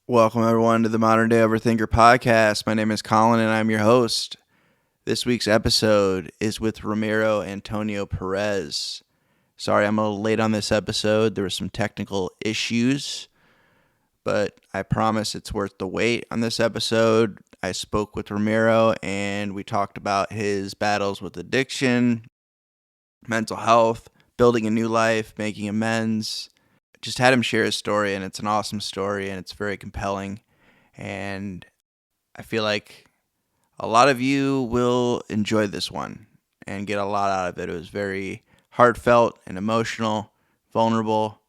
Welcome, everyone, to the Modern Day Overthinker podcast. My name is Colin, and I'm your host. This week's episode is with Ramiro Antonio Perez. Sorry, I'm a little late on this episode. There were some technical issues, but I promise it's worth the wait on this episode. I spoke with Ramiro, and we talked about his battles with addiction, mental health, building a new life, making amends. Just had him share his story, and it's an awesome story, and it's very compelling, and I feel like a lot of you will enjoy this one and get a lot out of it. It was very heartfelt and emotional, vulnerable,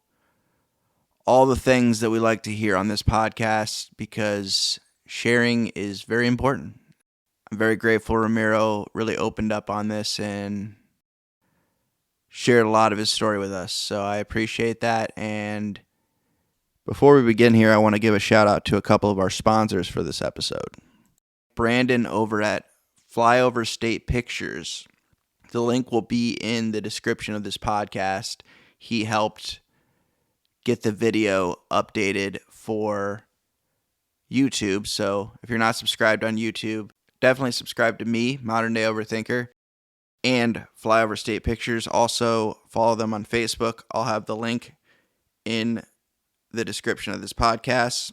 all the things that we like to hear on this podcast because sharing is very important. I'm very grateful Ramiro really opened up on this and shared a lot of his story with us, so I appreciate that. And before we begin here, I want to give a shout out to a couple of our sponsors for this episode. Brandon over at Flyover State Pictures. The link will be in the description of this podcast. He helped get the video updated for YouTube, so if you're not subscribed on YouTube, definitely subscribe to me, Modern Day Overthinker, and Flyover State Pictures. Also, follow them on Facebook. I'll have the link in the description of this podcast.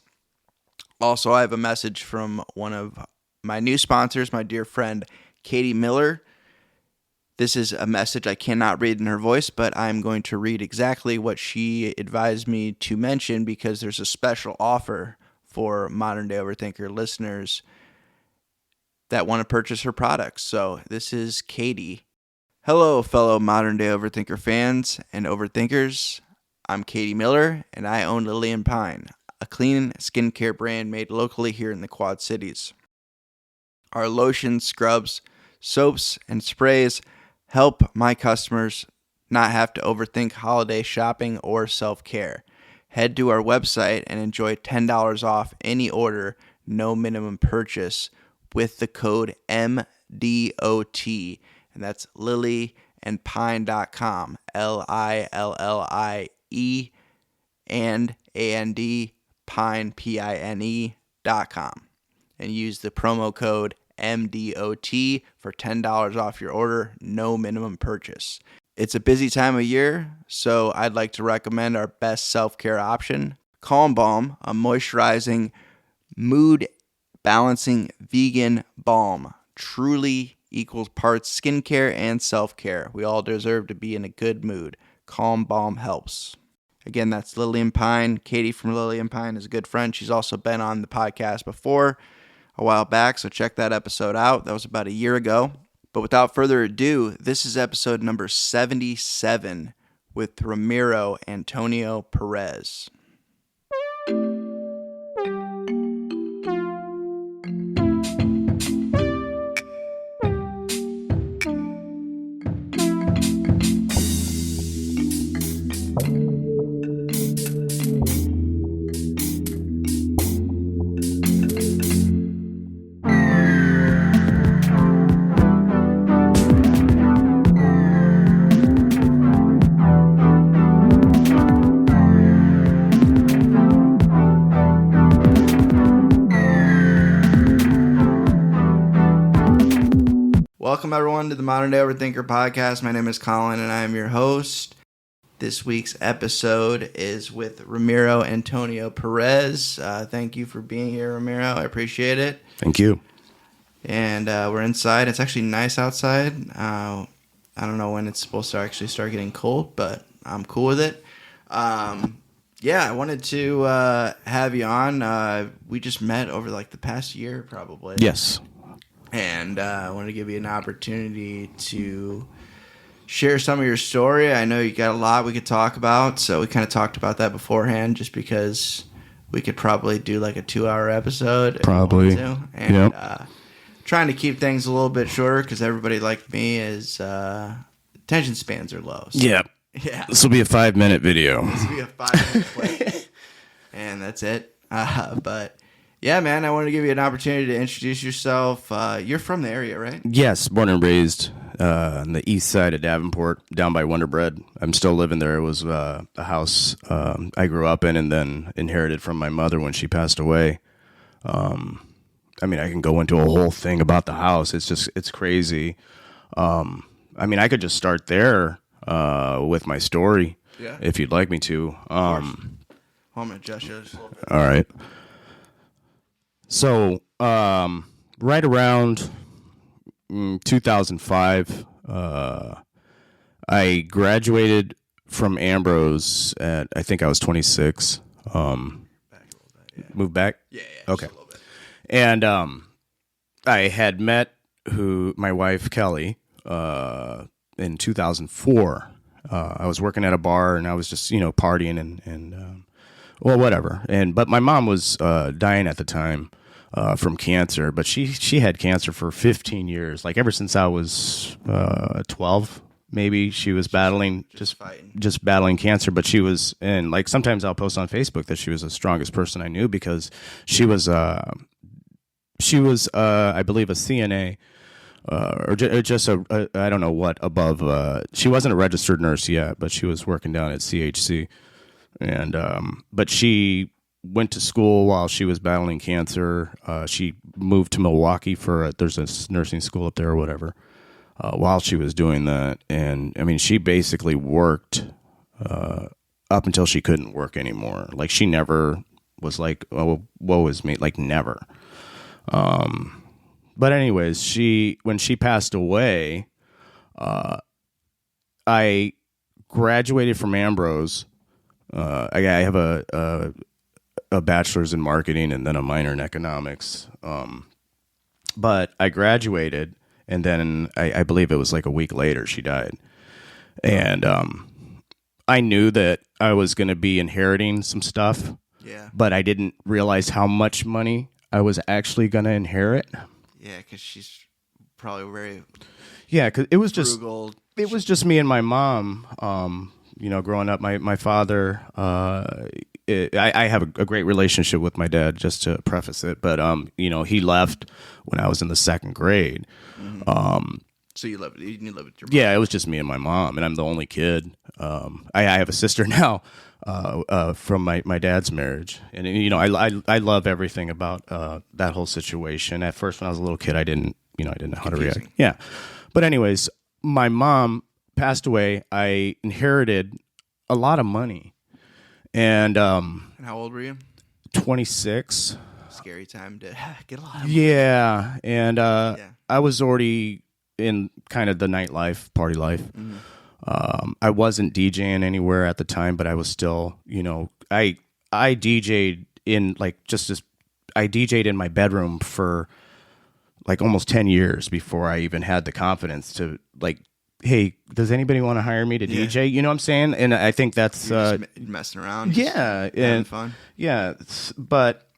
Also, I have a message from one of my new sponsors, my dear friend, Katie Miller. This is a message I cannot read in her voice, but I'm going to read exactly what she advised me to mention because there's a special offer for Modern Day Overthinker listeners that want to purchase her products. So this is Katie. Hello, fellow Modern Day Overthinker fans and overthinkers. I'm Katie Miller, and I own Lily & Pine, a clean skincare brand made locally here in the Quad Cities. Our lotions, scrubs, soaps, and sprays help my customers not have to overthink holiday shopping or self-care. Head to our website and enjoy $10 off any order, no minimum purchase, with the code MDOT, and that's lilyandpine.com, LILLIE and AND Pine, PINE.com, and use the promo code MDOT for $10 off your order, no minimum purchase. It's a busy time of year, so I'd like to recommend our best self-care option, Calm Balm, a moisturizing, mood-balancing vegan balm. Truly equals parts skincare and self-care. We all deserve to be in a good mood. Calm Balm helps. Again, that's Lily & Pine. Katie from Lily & Pine is a good friend. She's also been on the podcast before a while back, so check that episode out. That was about a year ago. But without further ado, this is episode number 77 with Ramiro Antonio Perez. Welcome, everyone, to the Modern Day Overthinker podcast. My name is Colin, and I am your host. This week's episode is with Ramiro Antonio Perez. Thank you for being here, Ramiro. I appreciate it. Thank you. And we're inside. It's actually nice outside. I don't know when it's supposed to actually start getting cold, but I'm cool with it. I wanted to have you on. We just met over the past year, probably. Yes. And I wanted to give you an opportunity to share some of your story. I know you got a lot we could talk about, so we kind of talked about that beforehand just because we could probably do a 2-hour episode. Probably. And trying to keep things a little bit shorter because everybody like me is attention spans are low. So, yeah. This will be a 5-minute video. This will be a 5-minute clip. And that's it. But yeah, man, I wanted to give you an opportunity to introduce yourself. You're from the area, right? Yes, born and raised on the east side of Davenport, down by Wonder Bread. I'm still living there. It was a house I grew up in and then inherited from my mother when she passed away. I mean, I can go into a whole thing about the house. It's crazy. I mean, I could just start there with my story, if you'd like me to. I'm gonna adjust you just a little bit. All right. So, right around 2005, I graduated from Ambrose at, I think I was 26. Back a little bit, Moved back? Yeah. Okay. Just a little bit. And I had met my wife, Kelly, in 2004. I was working at a bar and I was just, partying and well, whatever. But my mom was dying at the time from cancer, but she had cancer for 15 years. Like ever since I was 12, maybe she was battling just battling cancer. But she was, and like sometimes I'll post on Facebook that she was the strongest person I knew because she was I believe a CNA. Or just I don't know what above. She wasn't a registered nurse yet, but she was working down at CHC, and but she went to school while she was battling cancer. She moved to Milwaukee there's a nursing school up there or whatever. While she was doing that, and I mean, she basically worked up until she couldn't work anymore. Like she never was like, "Oh, woe is me," like never. But anyways, when she passed away, I graduated from Ambrose. I have a bachelor's in marketing and then a minor in economics. But I graduated, and then I believe it was like a week later she died. And I knew that I was going to be inheriting some stuff. Yeah. But I didn't realize how much money I was actually going to inherit. Yeah, because she's probably very because it was frugal. It was just me and my mom. Growing up, my father. I have a great relationship with my dad. Just to preface it, but he left when I was in the second grade. Mm-hmm. So you live with your mom? Yeah, it was just me and my mom, and I'm the only kid. I have a sister now. From my dad's marriage, and I love everything about that whole situation. At first, when I was a little kid, I didn't know how to react. Yeah, but anyways, my mom passed away. I inherited a lot of money, and how old were you? 26. Scary time to get a lot of money. Yeah, and I was already in kind of the nightlife, party life. Mm-hmm. I wasn't DJing anywhere at the time, but I was still, I DJ'd in I DJ'd in my bedroom for like almost 10 years before I even had the confidence to like, hey, does anybody want to hire me to DJ? You know what I'm saying? And I think that's just messing around. Yeah, and fun. Yeah, but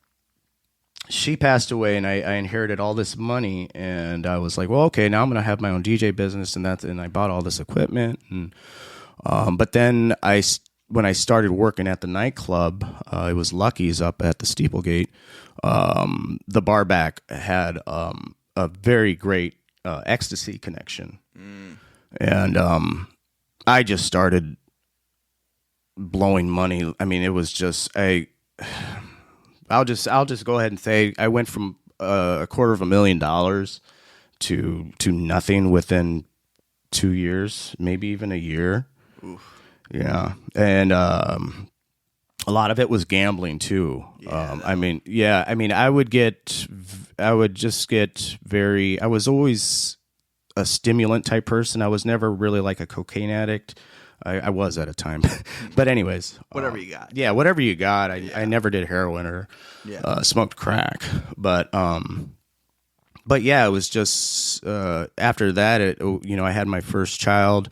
she passed away, and I inherited all this money, and I was like, well, okay, now I'm going to have my own DJ business, and I bought all this equipment, and but then when I started working at the nightclub, it was Lucky's up at the Steeplegate. The bar back had a very great ecstasy connection, and I just started blowing money. I mean, it was just I'll just go ahead and say I went from $250,000 to nothing within 2 years, maybe even a year. Oof. Yeah, and a lot of it was gambling too. Yeah, I would just get very. I was always a stimulant type person. I was never really like a cocaine addict. I was at a time, but anyways, whatever you got. Yeah, whatever you got. I never did heroin or smoked crack, but yeah, it was just after that. I had my first child,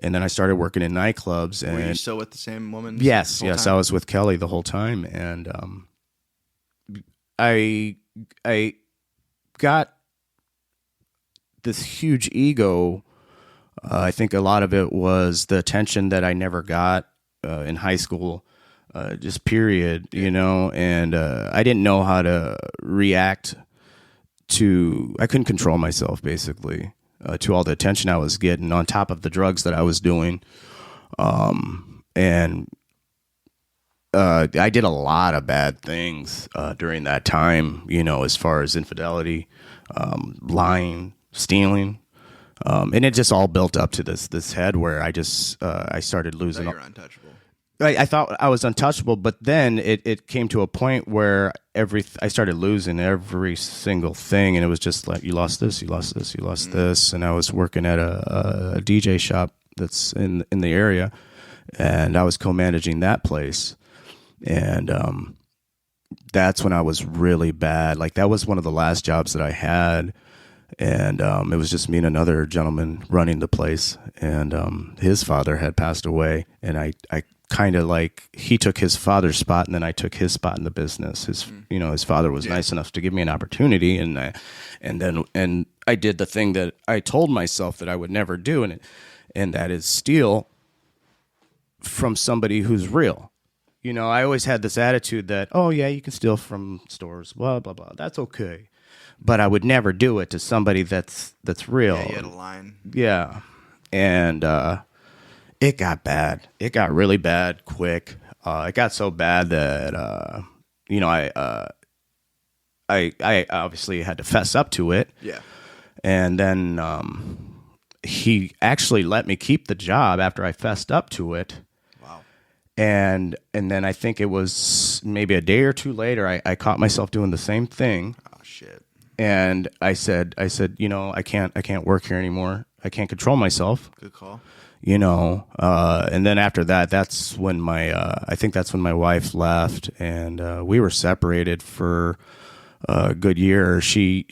and then I started working in nightclubs. And were you still with the same woman? Yes, I was with Kelly the whole time, and I got this huge ego. I think a lot of it was the attention that I never got in high school, just period, and I didn't know how to react to, I couldn't control myself, basically. to all the attention I was getting on top of the drugs that I was doing. And I did a lot of bad things during that time, you know, as far as infidelity, lying, stealing. And it just all built up to this head where I started losing. So you're untouchable. I thought I was untouchable, but then it came to a point where I started losing every single thing, and it was just like, you lost this, you lost this, you lost this. And I was working at a DJ shop that's in the area, and I was co-managing that place. And that's when I was really bad. Like, that was one of the last jobs that I had. And it was just me and another gentleman running the place. And his father had passed away. And I kind of like, he took his father's spot, and then I took his spot in the business. His father was nice enough to give me an opportunity. And I did the thing that I told myself that I would never do. And that is steal from somebody who's real. You know, I always had this attitude that, oh, yeah, you can steal from stores, blah, blah, blah. That's okay. But I would never do it to somebody that's real. Yeah, you had a line. Yeah. And it got bad. It got really bad quick. It got so bad that, I obviously had to fess up to it. Yeah. And then he actually let me keep the job after I fessed up to it. And then I think it was maybe a day or two later, I caught myself doing the same thing. Oh shit! And I said, you know, I can't work here anymore. I can't control myself. Good call. You know, and then after that, that's when I think that's when my wife left, and we were separated for a good year. She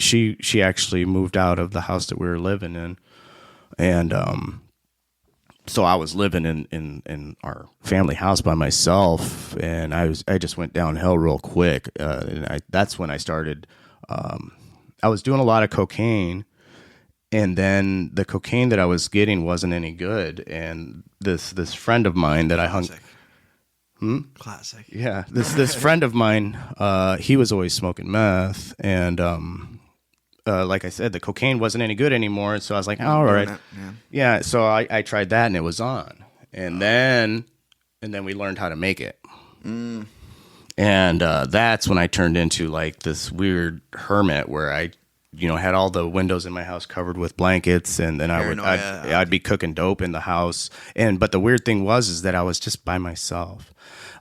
actually moved out of the house that we were living in, and so I was living in our family house by myself, and I just went downhill real quick. And that's when I started. I was doing a lot of cocaine, and then the cocaine that I was getting wasn't any good. And this friend of mine that Classic. Classic. Yeah, this friend of mine, he was always smoking meth, and like I said, the cocaine wasn't any good anymore. So I was like, all right. Yeah. So I tried that, and it was on. And then we learned how to make it. And that's when I turned into like this weird hermit where I, you know, had all the windows in my house covered with blankets, and then I'd be cooking dope in the house. But the weird thing was that I was just by myself.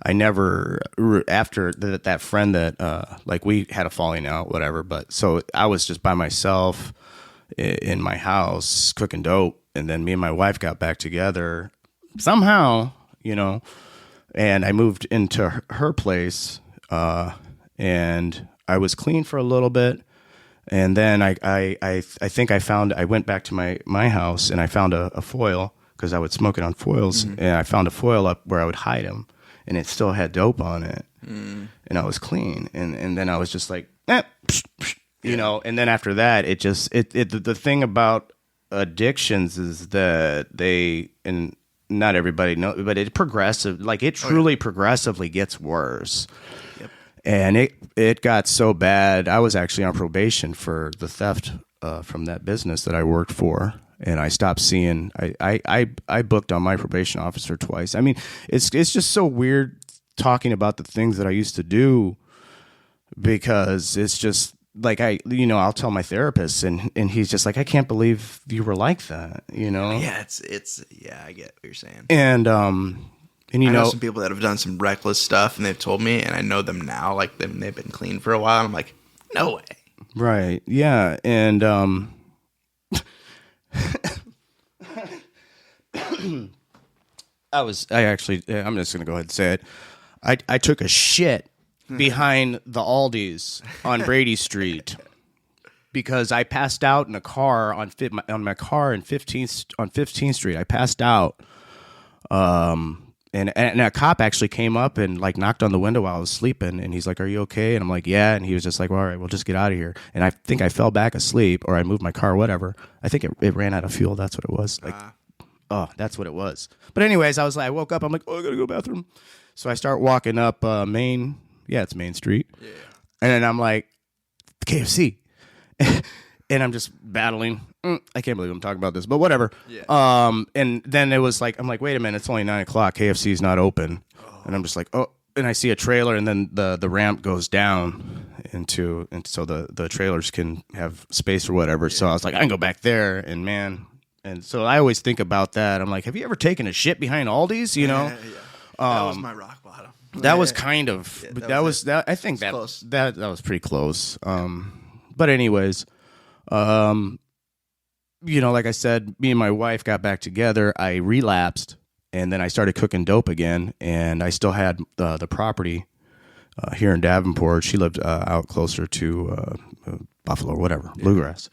I never, after that friend that, like, we had a falling out, whatever, but so I was just by myself in my house cooking dope, and then me and my wife got back together somehow, you know, and I moved into her place, and I was clean for a little bit, and then I think I went back to my house, and I found a foil, because I would smoke it on foils, and I found a foil up where I would hide them. And it still had dope on it, and I was clean. And then I was just like, you know. And then after that, the thing about addictions is that and not everybody knows, but it truly progressively gets worse. Yep. And it got so bad. I was actually on probation for the theft from that business that I worked for. And I stopped seeing. I booked on my probation officer twice. I mean, it's just so weird talking about the things that I used to do, because it's just like I'll tell my therapist, and he's just like, I can't believe you were like that, you know? Yeah, it's I get what you're saying. And I know some people that have done some reckless stuff, and they've told me, and I know them now, like they've been clean for a while. And I'm like, no way. Right? Yeah, and I'm just going to go ahead and say it. I took a shit behind the Aldi's on Brady Street because I passed out in a car on my car on 15th Street. I passed out. And a cop actually came up and like knocked on the window while I was sleeping, and he's like, "Are you okay?" And I'm like, "Yeah." And he was just like, well, "All right, we'll just get out of here." And I think I fell back asleep, or I moved my car, or whatever. I think it ran out of fuel. That's what it was. Like, that's what it was. But anyways, I woke up. I'm like, "Oh, I gotta go to the bathroom." So I start walking up it's Main Street. Yeah. And then I'm like, KFC. and I'm just battling. I can't believe I'm talking about this, but whatever. Yeah. And then it was like, I'm like, wait a minute, it's only 9 o'clock. KFC's not open. And I'm just like, oh, and I see a trailer, and then the ramp goes down and so the trailers can have space or whatever. So I was like, I can go back there, and man, and so I always think about that. I'm like, have you ever taken a shit behind Aldi's? You know, That was my rock bottom. that was kind of I think that close. that was pretty close. But anyways, you know, like I said, me and my wife got back together. I relapsed, and then I started cooking dope again, and I still had the property here in Davenport. She lived out closer to Buffalo or whatever, Bluegrass.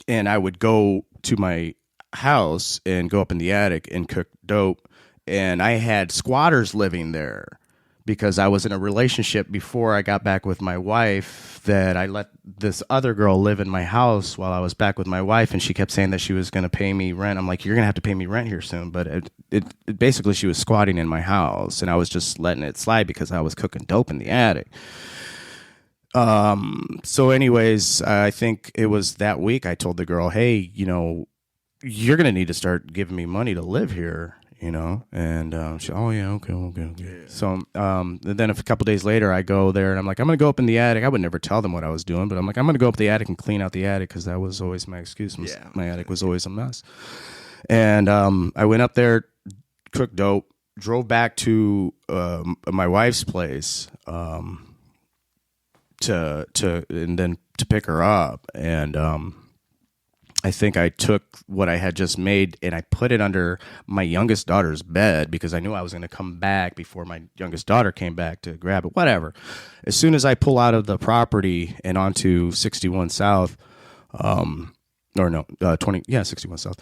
And I would go to my house and go up in the attic and cook dope. And I had squatters living there because I was in a relationship before I got back with my wife that I let this other girl live in my house while I was back with my wife. And she kept saying that she was going to pay me rent. I'm like, you're going to have to pay me rent here soon. But it basically, she was squatting in my house, and I was just letting it slide because I was cooking dope in the attic. So anyways, I think it was that week I told the girl, hey, you know, you're going to need to start giving me money to live here, you know? And, she, oh yeah, okay. Yeah. So, then a couple days later I go there and I'm like, I'm going to go up in the attic. I would never tell them what I was doing, but I'm like, I'm going to go up the attic and clean out the attic. Cause that was always my excuse. My attic was always a mess. And, I went up there, cooked dope, drove back to, my wife's place, and then to pick her up. And I think I took what I had just made and I put it under my youngest daughter's bed because I knew I was going to come back before my youngest daughter came back to grab it, whatever. As soon as I pull out of the property and onto 61 South, 61 South,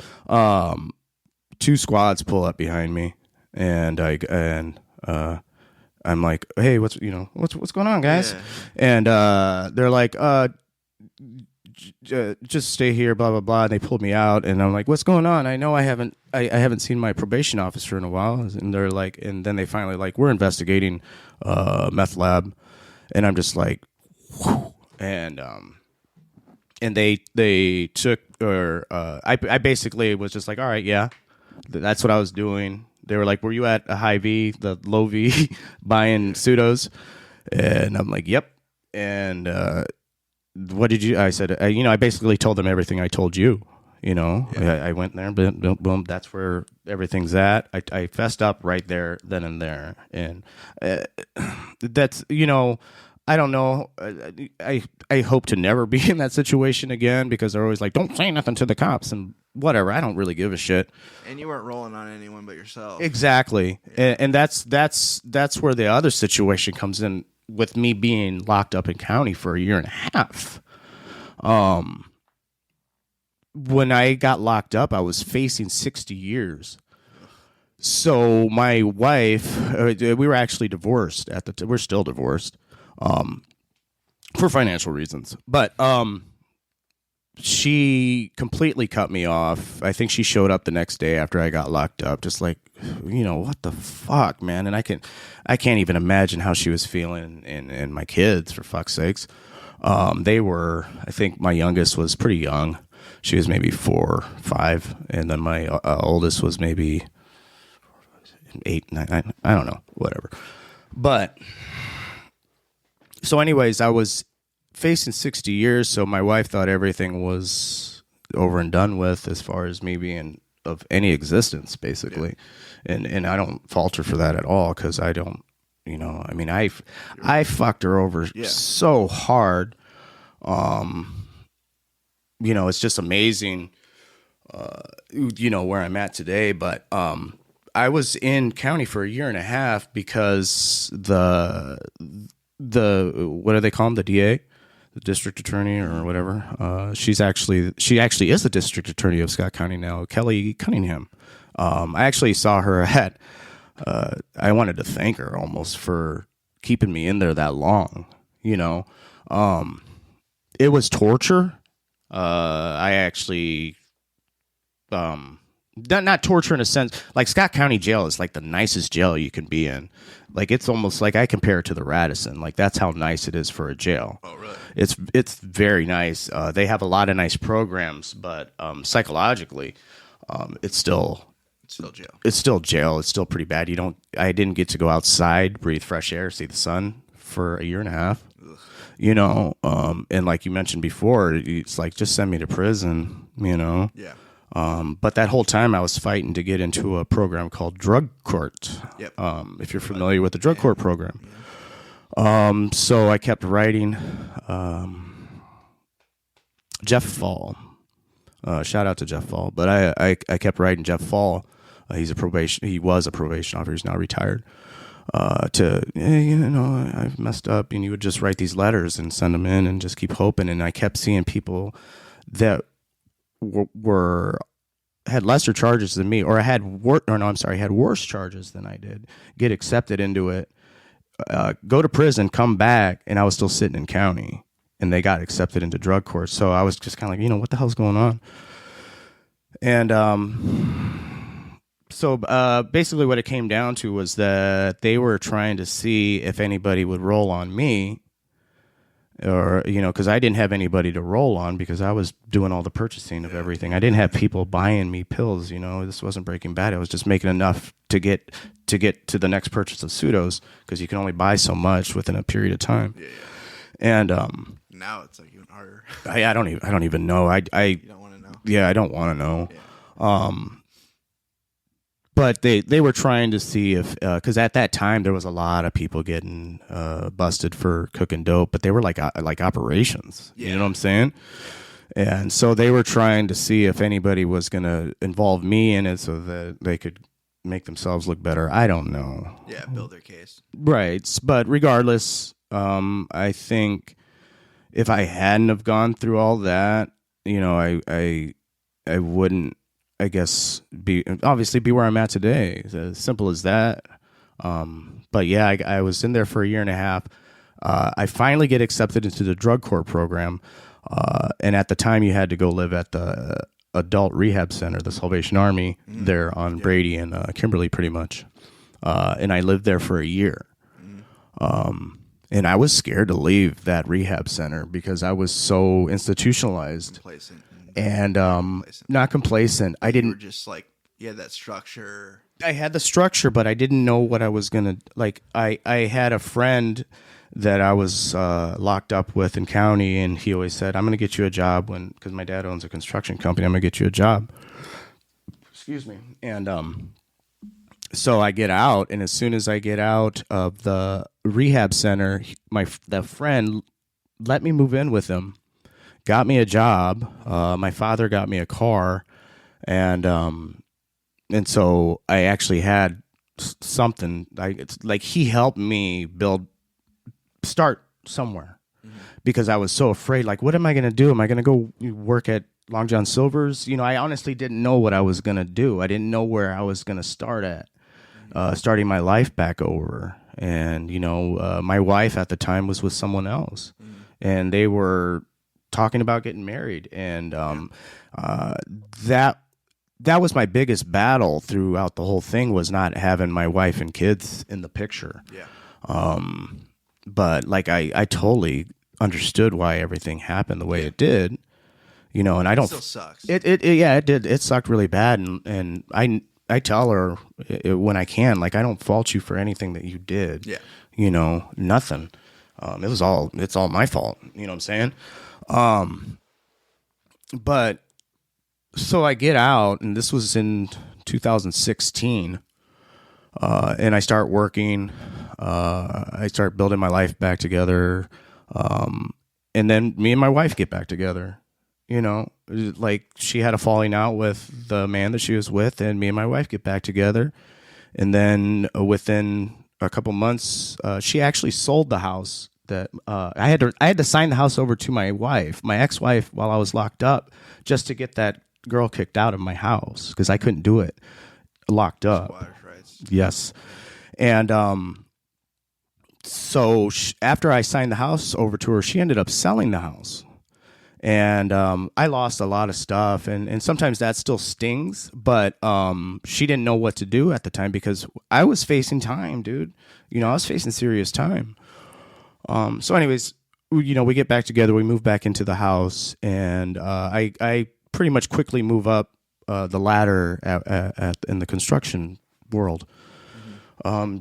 two squads pull up behind me, and I'm like, hey, what's going on, guys? Yeah. And they're like, just stay here, blah blah blah. And they pulled me out, and I'm like, what's going on? I know I haven't seen my probation officer in a while. And they're like, and then they finally like, we're investigating meth lab, and I'm just like, whew. And they took, or I basically was just like, all right, yeah, that's what I was doing. They were like, were you at a high V, the low V, buying pseudos? And I'm like, yep. And what did you? I said, I basically told them everything I told you. You know, yeah. I went there, boom, boom, boom. That's where everything's at. I fessed up right there, then and there. And that's, I don't know. I hope to never be in that situation again because they're always like, don't say nothing to the cops and whatever. I don't really give a shit. And you weren't rolling on anyone but yourself. Exactly. Yeah. And that's where the other situation comes in with me being locked up in county for a year and a half. When I got locked up, I was facing 60 years. So my wife, we were actually divorced we're still divorced. For financial reasons, but she completely cut me off. I think she showed up the next day after I got locked up, just like, what the fuck, man. And I can't even imagine how she was feeling, and my kids, for fuck's sakes. They were, I think my youngest was pretty young. She was maybe 4, 5, and then my oldest was maybe 8, 9. I don't know, whatever. But so anyways, I was facing 60 years, so my wife thought everything was over and done with as far as me being of any existence, basically. Yeah. And I don't fault her for that at all, because I don't, I fucked her over so hard. It's just amazing, where I'm at today. But I was in county for a year and a half because the what do they call him? The DA, the district attorney or whatever. She actually is the district attorney of Scott County now, Kelly Cunningham. I actually saw her at, I wanted to thank her almost for keeping me in there that long. It was torture. I actually, not torture in a sense. Like Scott County Jail is like the nicest jail you can be in. Like it's almost like I compare it to the Radisson. Like that's how nice it is for a jail. Oh, really? It's very nice. They have a lot of nice programs, but psychologically, it's still jail. It's still jail. It's still pretty bad. I didn't get to go outside, breathe fresh air, see the sun for a year and a half. Ugh. You know, and like you mentioned before, it's like just send me to prison. You know. Yeah. But that whole time I was fighting to get into a program called drug court. Yep. If you're familiar with the drug court program. Yeah. So I kept writing. Jeff Fall. Shout out to Jeff Fall. But I kept writing Jeff Fall. He was a probation officer. He's now retired. I've messed up. And you would just write these letters and send them in and just keep hoping. And I kept seeing people that had lesser charges than me, or had worse charges than I did, get accepted into it, go to prison, come back, and I was still sitting in county, and they got accepted into drug court. So I was just kind of like, what the hell's going on? And so basically what it came down to was that they were trying to see if anybody would roll on me, or, because I didn't have anybody to roll on because I was doing all the purchasing of everything. I didn't have people buying me pills. This wasn't Breaking Bad. I was just making enough to get to the next purchase of pseudos, because you can only buy so much within a period of time. Yeah. And now it's like even harder. I don't even know. You don't want to know. Yeah, I don't want to know. Yeah. But they were trying to see if, because at that time there was a lot of people getting busted for cooking dope, but they were like operations. Yeah. You know what I'm saying? And so they were trying to see if anybody was going to involve me in it so that they could make themselves look better. I don't know. Yeah, build their case. Right. But regardless, I think if I hadn't have gone through all that, I wouldn't, I guess, be where I'm at today. It's as simple as that. But yeah, I was in there for a year and a half. I finally get accepted into the drug court program. And at the time you had to go live at the adult rehab center, the Salvation Army, there on Brady and Kimberly, pretty much. And I lived there for a year. And I was scared to leave that rehab center because I was so institutionalized. Complacent. And not complacent. I didn't. You were just like, you had that structure. I had the structure, but I didn't know what I was gonna like. I had a friend that I was locked up with in county, and he always said, "I'm gonna get you a job because my dad owns a construction company. I'm gonna get you a job." Excuse me. And so I get out, and as soon as I get out of the rehab center, that friend let me move in with him. Got me a job. My father got me a car, and so I actually had something. It's like he helped me start somewhere, because I was so afraid. Like, what am I going to do? Am I going to go work at Long John Silver's? I honestly didn't know what I was going to do. I didn't know where I was going to start at, starting my life back over. And my wife at the time was with someone else, and they were talking about getting married, and that was my biggest battle throughout the whole thing, was not having my wife and kids in the picture. Yeah. But like I totally understood why everything happened the way it did. And I don't. It still sucks. It did. It sucked really bad, and I tell her when I can, like, I don't fault you for anything that you did. Yeah. Nothing. It's all my fault. You know what I'm saying? But so I get out, and this was in 2016, and I start working, I start building my life back together. And then me and my wife get back together, like she had a falling out with the man that she was with, and me and my wife get back together. And then within a couple months, she actually sold the house that I had to sign the house over to my ex-wife, while I was locked up, just to get that girl kicked out of my house, because I couldn't do it locked up. Squatters' rights. Yes. And so after I signed the house over to her, she ended up selling the house. And I lost a lot of stuff, and sometimes that still stings. But she didn't know what to do at the time because I was facing time, dude. I was facing serious time. So, anyways, we get back together. We move back into the house, and I pretty much quickly move up the ladder in the construction world.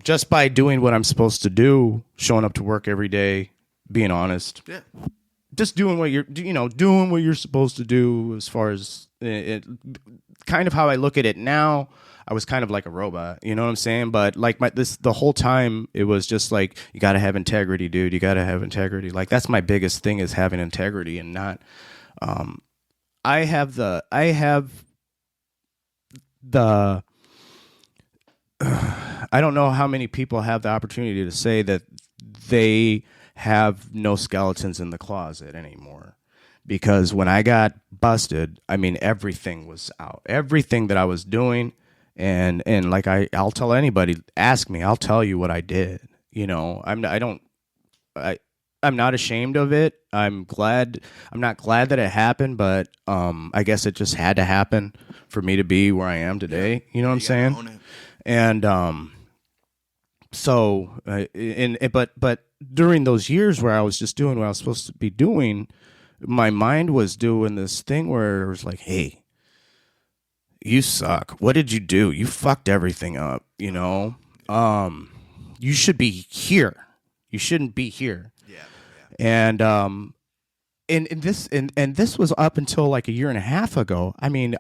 Just by doing what I'm supposed to do, showing up to work every day, being honest. Yeah. Just doing what doing what you're supposed to do as far as it, kind of how I look at it now. I was kind of like a robot, you know what I'm saying? But like the whole time it was just like, you got to have integrity, dude. You got to have integrity. Like that's my biggest thing is having integrity and not, I have the, I don't know how many people have the opportunity to say that they have no skeletons in the closet anymore. Because when I got busted, I mean, everything was out. Everything that I was doing, and like I'll tell anybody, ask me, I'll tell you what I did. I'm not ashamed of it. I'm not glad that it happened, but I guess it just had to happen for me to be where I am today. You know what I'm saying? And but during those years where I was just doing what I was supposed to be doing, my mind was doing this thing where it was like, hey, you suck. What did you do? You fucked everything up, You should be here. You shouldn't be here. Yeah. And this was up until like a year and a half ago. I mean,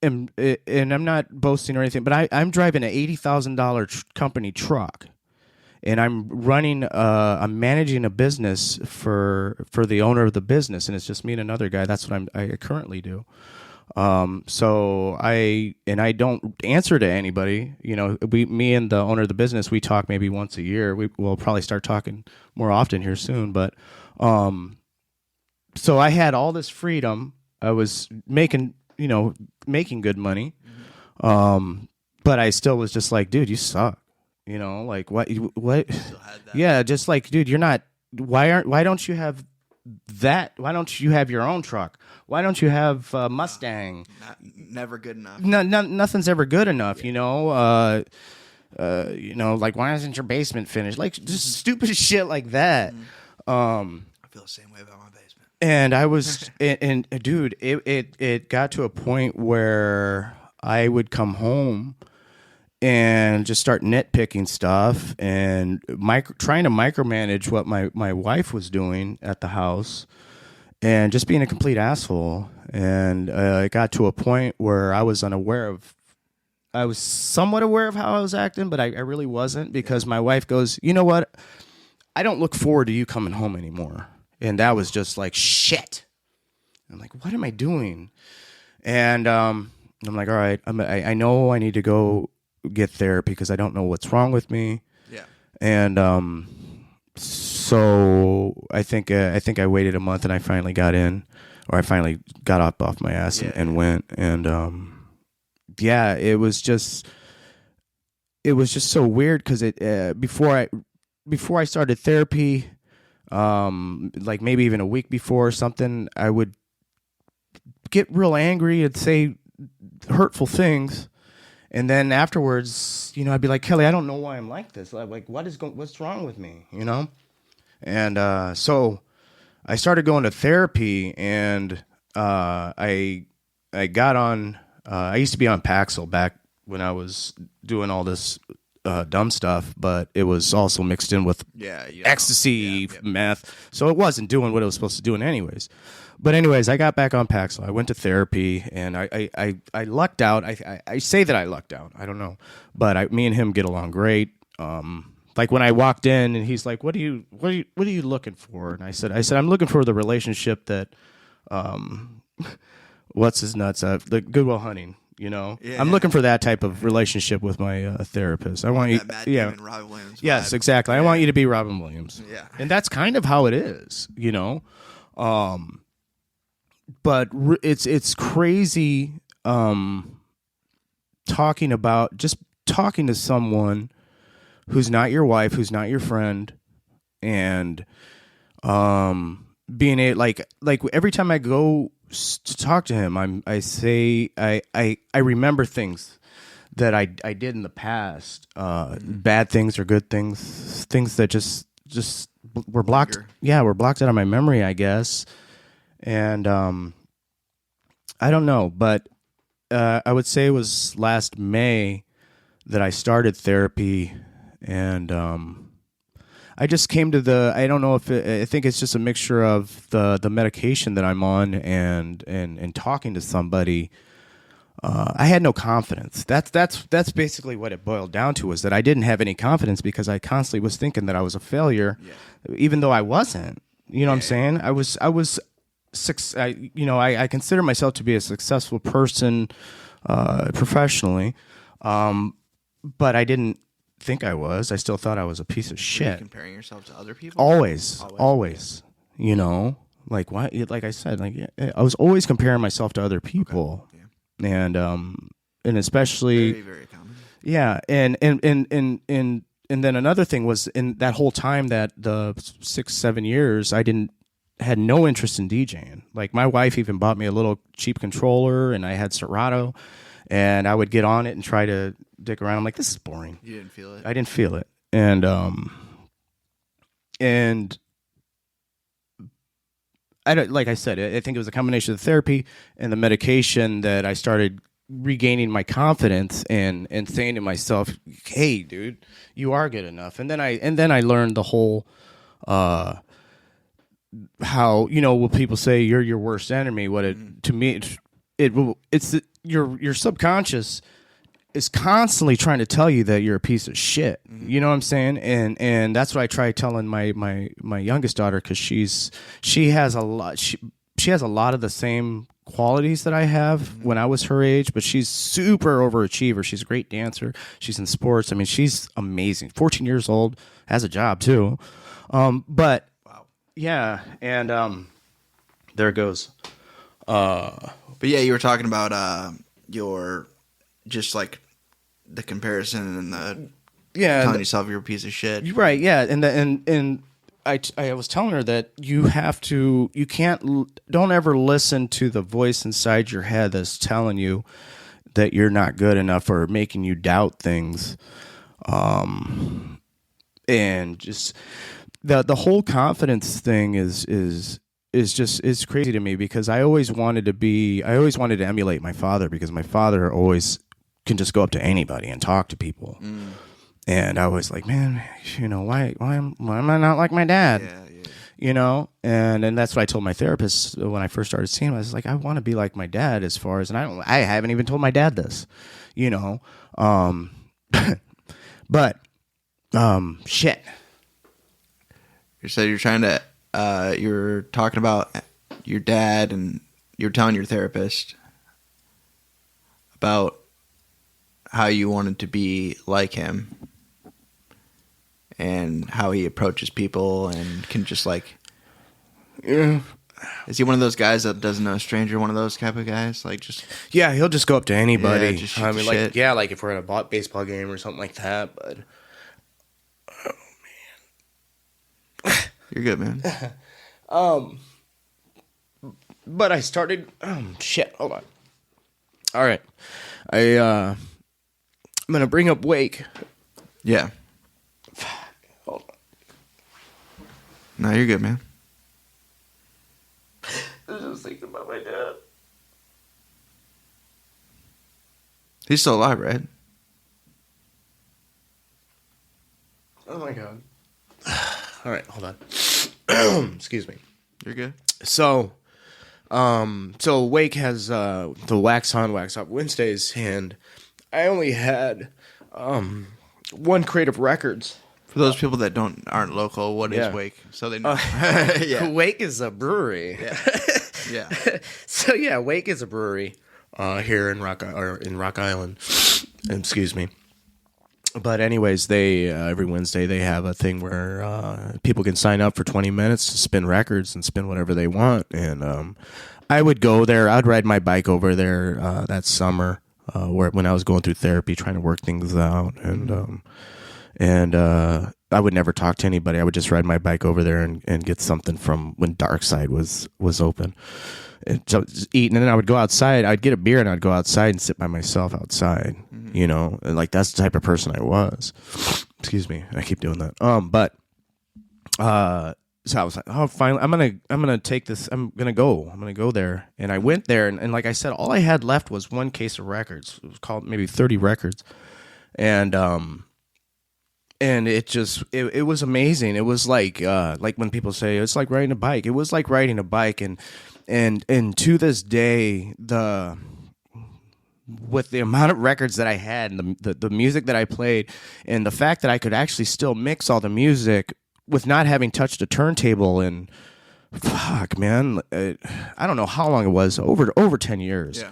and I'm not boasting or anything, but I'm driving an $80,000 company truck, and I'm managing a business for the owner of the business, and it's just me and another guy. That's what I currently do. So I don't answer to anybody. Me and the owner of the business, we talk maybe once a year. We'll probably start talking more often here soon, but so I had all this freedom. I was making good money. But I still was just like, dude, you suck. Like what? Still had that. Yeah, just like, dude, you're not. Why don't you have that? Why don't you have your own truck? Why don't you have a Mustang? Never good enough. Nothing's ever good enough. Like, why isn't your basement finished? Like, just stupid shit like that. I feel the same way about my basement. And I was, and dude, it got to a point where I would come home and just start nitpicking stuff and trying to micromanage what my wife was doing at the house and just being a complete asshole. And it got to a point where I was somewhat aware of how I was acting, but I really wasn't, because my wife goes, you know what? I don't look forward to you coming home anymore. And that was just like, shit. I'm like, what am I doing? And I'm like, all right, I know I need to go get therapy because I don't know what's wrong with me. Yeah. And so I think I waited a month and I finally got in, or I finally got up off my ass and went. And it was just so weird because before I started therapy, like maybe even a week before or something, I would get real angry and say hurtful things, and then afterwards, I'd be like, Kelly, I don't know why I'm like this. Like, what's wrong with me, And so I started going to therapy, and I got on. I used to be on Paxil back when I was doing all this dumb stuff, but it was also mixed in with ecstasy, meth. So it wasn't doing what it was supposed to do anyways. But anyways, I got back on Paxil. I went to therapy, and I lucked out. I say that I lucked out. I don't know. But me and him get along great. Like when I walked in and he's like, what are you looking for? And I said, I'm looking for the relationship that, what's his nuts? The Goodwill Hunting. I'm looking for that type of relationship with my therapist. I want you, Matt Damon, Robin Williams. Yes, exactly. I want you to be Robin Williams. Yeah, and that's kind of how it is, But it's crazy talking to someone who's not your wife, who's not your friend, and being a like every time I go to talk to him, I remember things that I did in the past, bad things or good things that just were blocked. Yeah, were blocked out of my memory, I guess. And I don't know, but I would say it was last May that I started therapy, and I just came to I don't know if I think it's just a mixture of the medication that I'm on and talking to somebody. I had no confidence. That's basically what it boiled down to, was that I didn't have any confidence because I constantly was thinking that I was a failure, even though I wasn't. You know what I'm saying? I consider myself to be a successful person professionally, but I didn't think I was. I still thought I was a piece of shit. Were you comparing yourself to other people? Always. You know, like why? Like I said, I was always comparing myself to other people, and especially very, very common. Yeah, and then another thing was, in that whole time, that the 6-7 years, I had no interest in DJing. Like, my wife even bought me a little cheap controller, and I had Serato, and I would get on it and try to dick around. I'm like, this is boring. You didn't feel it? I didn't feel it. And I don't, like I said, I think it was a combination of the therapy and the medication that I started regaining my confidence and saying to myself, hey, dude, you are good enough. And then I learned the whole how, you know, what people say, you're your worst enemy. What it to me, it's your subconscious is constantly trying to tell you that you're a piece of shit. You know what I'm saying? And that's what I try telling my youngest daughter, because she has a lot of the same qualities that I have when I was her age, but she's super overachiever. She's a great dancer. She's in sports. I mean, she's amazing. 14 years old, has a job too. But wow. Yeah, and there it goes. But yeah, you were talking about your just like the comparison and the telling yourself you're a piece of shit. Right, yeah. And I was telling her that don't ever listen to the voice inside your head that's telling you that you're not good enough or making you doubt things. And just the whole confidence thing is crazy to me, because I always wanted to emulate my father, because my father always can just go up to anybody and talk to people. And I was like, man, you know, why am I not like my dad? Yeah. You know, and that's what I told my therapist when I first started seeing him. I was like, I want to be like my dad, as far as, and I haven't even told my dad this, you know, but shit. You said you're trying to you're talking about your dad, and you're telling your therapist about how you wanted to be like him and how he approaches people and can just like, yeah. Is he one of those guys that doesn't know a stranger? One of those type of guys, like just he'll just go up to anybody. Yeah, just I mean, like shit. like if we're at a baseball game or something like that. But oh man, you're good, man. But I started. Shit. Hold on. All right, I'm gonna bring up Wake. Yeah. Hold on. No, you're good, man. I was just thinking about my dad. He's still alive, right? Oh my god. All right, hold on. Excuse me. You're good. So Wake has the wax on, wax off Wednesdays, and I only had one crate of records. For those people that aren't local, what is Wake? So they know. Yeah. Wake is a brewery. Yeah. So yeah, Wake is a brewery here in Rock Island. Excuse me. But anyways, they every Wednesday they have a thing where people can sign up for 20 minutes to spin records and spin whatever they want. And I would go there. I'd ride my bike over there when I was going through therapy, trying to work things out. And I would never talk to anybody. I would just ride my bike over there and get something from when Dark Side was open. And so just eat, and then I would go outside. I'd get a beer, and I'd go outside and sit by myself outside. You know, and like that's the type of person I was. Excuse me, I keep doing that. So I was like, oh, finally, I'm gonna take this. I'm gonna go there. And I went there, and like I said, all I had left was one case of records. It was called maybe 30 records, and it just it was amazing. It was like when people say it's like riding a bike. It was like riding a bike, and to this day, with the amount of records that I had and the music that I played, and the fact that I could actually still mix all the music with not having touched a turntable in, fuck, man, I don't know how long it was, over 10 years.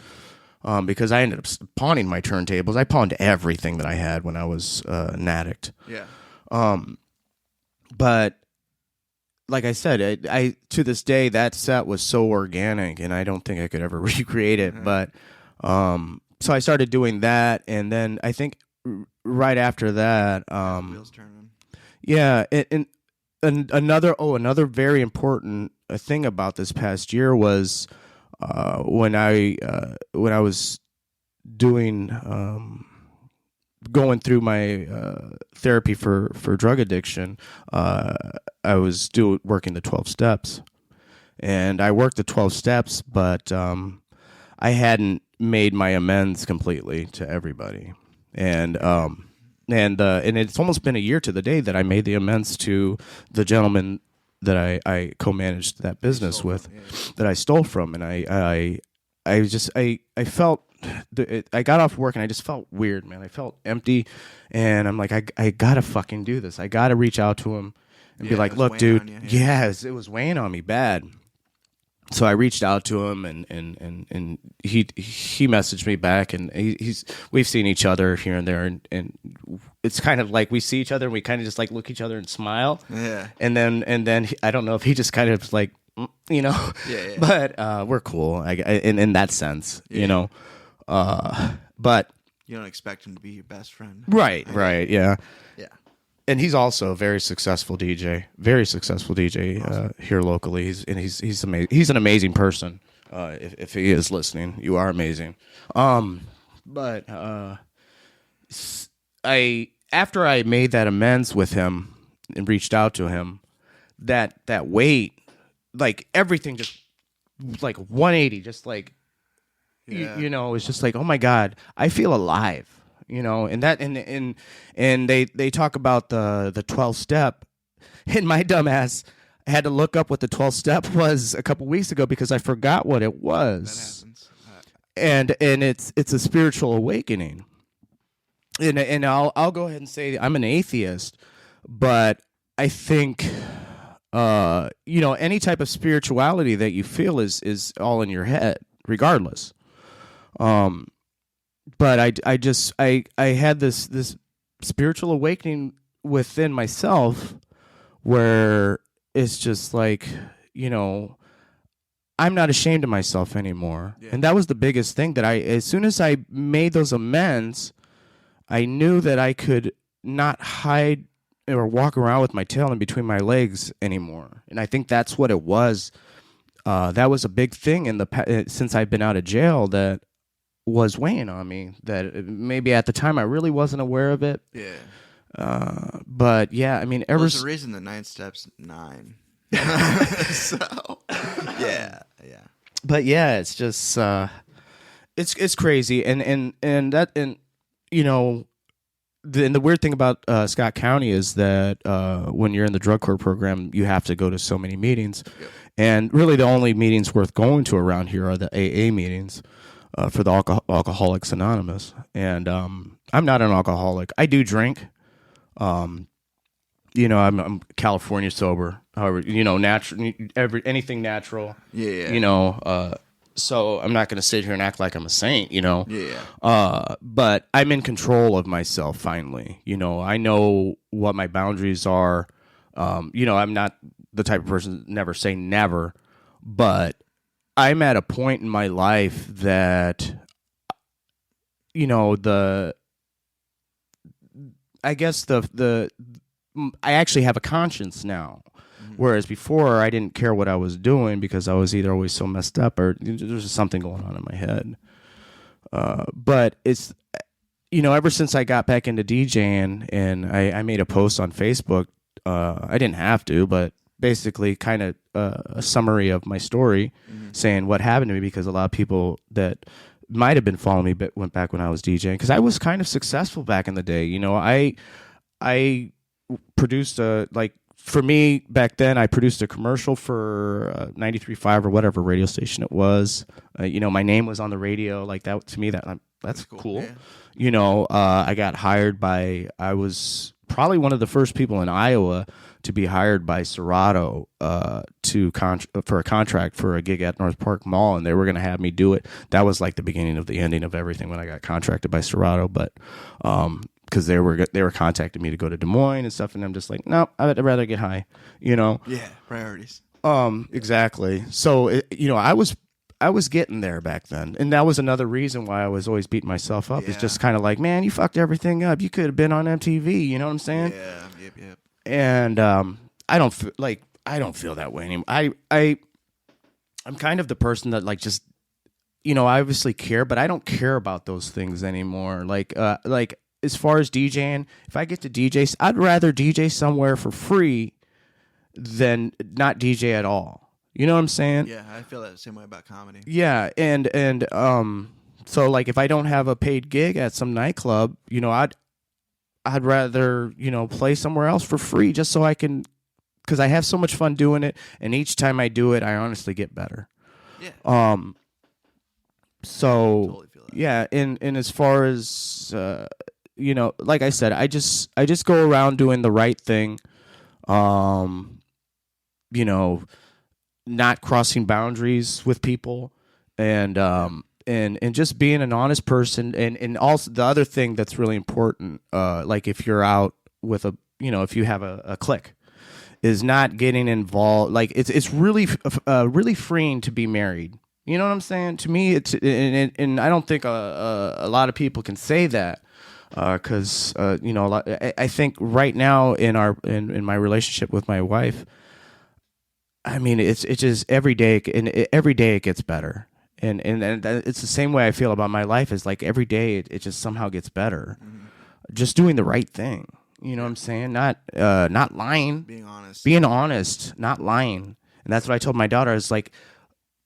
Yeah. Because I ended up pawning my turntables. I pawned everything that I had when I was an addict. Yeah. But like I said, I to this day, that set was so organic, and I don't think I could ever recreate it. But so I started doing that, and then I think right after that, wheels turning. Yeah, and another very important thing about this past year was when I was doing going through my therapy for drug addiction. I was working the 12 steps, and I worked the 12 steps, but I hadn't made my amends completely to everybody, and it's almost been a year to the day that I made the amends to the gentleman that I co-managed that business with, that I stole from, and I felt. I got off work and I just felt weird, man. I felt empty, and I'm like, I gotta fucking do this. I gotta reach out to him and be like, look, dude, yes, it was weighing on me bad. So I reached out to him, and he messaged me back, and we've seen each other here and there, and it's kind of like we see each other and we kind of just like look at each other and smile, and then I don't know if he just kind of like, you know, but we're cool, in that sense, you know. But you don't expect him to be your best friend, right, yeah. And he's also a very successful DJ, awesome. Here locally. He's amazing. He's an amazing person. If he is listening, you are amazing. But after I made that amends with him and reached out to him, that weight, like everything, just like 180, just like. You know, it's just like, oh my God, I feel alive, you know, and they talk about the 12 step, and my dumbass had to look up what the 12 step was a couple weeks ago because I forgot what it was. That happens. And it's a spiritual awakening. And I'll go ahead and say I'm an atheist, but I think you know, any type of spirituality that you feel is all in your head, regardless. But I had this spiritual awakening within myself where it's just like, you know, I'm not ashamed of myself anymore. Yeah. And that was the biggest thing, that as soon as I made those amends, I knew that I could not hide or walk around with my tail in between my legs anymore. And I think that's what it was. That was a big thing since I've been out of jail that was weighing on me, that maybe at the time I really wasn't aware of it. Yeah. But yeah, I mean, there's a reason the 9 steps 9. So yeah. But yeah, it's just it's crazy, and you know, the weird thing about Scott County is that when you're in the drug court program, you have to go to so many meetings, and really the only meetings worth going to around here are the AA meetings. For the Alcoholics Anonymous, and I'm not an alcoholic. I do drink. You know, I'm California sober. However, you know, natural, anything natural. Yeah. You know, so I'm not going to sit here and act like I'm a saint. You know. Yeah. But I'm in control of myself finally. You know, I know what my boundaries are. You know, I'm not the type of person never say never, but I'm at a point in my life that, you know, I guess I actually have a conscience now. Whereas before, I didn't care what I was doing because I was either always so messed up or there was just something going on in my head. But it's, ever since I got back into DJing and I made a post on Facebook, I didn't have to, but basically kind of a summary of my story saying what happened to me, because a lot of people that might have been following me but went back when I was DJing, because I was kind of successful back in the day. I produced for me back then, I produced a commercial for 93.5 or whatever radio station it was. My name was on the radio. Like that, to me, that's cool. Yeah. I got hired I was probably one of the first people in Iowa to be hired by Serato for a contract for a gig at North Park Mall, and they were going to have me do it. That was like the beginning of the ending of everything when I got contracted by Serato, but because they were contacting me to go to Des Moines and stuff, and I'm just like, no, I'd rather get high, Yeah, priorities. Exactly. So I was getting there back then, and that was another reason why I was always beating myself up. Yeah. It's just kind of like, man, you fucked everything up. You could have been on MTV. You know what I'm saying? Yeah. Yep. And I don't feel that way anymore. I'm kind of the person that like just, I obviously care, but I don't care about those things anymore. Like as far as DJing, if I get to DJ, I'd rather DJ somewhere for free than not DJ at all. You know what I'm saying? Yeah, I feel that the same way about comedy. Yeah, and so like if I don't have a paid gig at some nightclub, I'd rather, play somewhere else for free just so I can, because I have so much fun doing it, and each time I do it, I honestly get better. Yeah. So totally feel that. Yeah, and as far as like I said, I just go around doing the right thing. Not crossing boundaries with people, and just being an honest person, and also the other thing that's really important, like if you're out with if you have a clique, is not getting involved. Like it's really really freeing to be married. You know what I'm saying? To me, it's and I don't think a lot of people can say that, because I think right now in my relationship with my wife, I mean, it's just every day it gets better, and it's the same way I feel about my life. Is like every day it just somehow gets better, just doing the right thing. You know what I'm saying? Not lying, being honest, not lying. And that's what I told my daughter. I was like,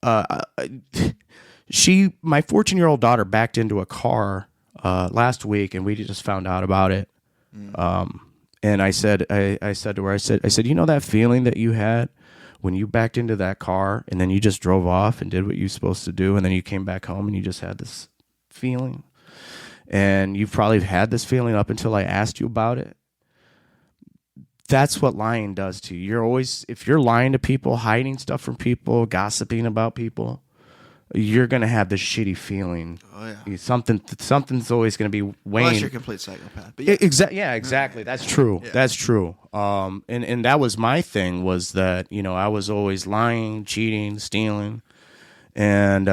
my 14-year-old daughter backed into a car last week, and we just found out about it. And I said to her, I said, that feeling that you had when you backed into that car and then you just drove off and did what you're supposed to do, and then you came back home and you just had this feeling, and you've probably had this feeling up until I asked you about it. That's what lying does to you. If you're lying to people, hiding stuff from people, gossiping about people, you're going to have this shitty feeling. Oh, yeah. Something's always going to be weighing. Unless you're a complete psychopath. But yeah. Exactly. That's true. Yeah. That's true. And that was my thing, was that, I was always lying, cheating, stealing. And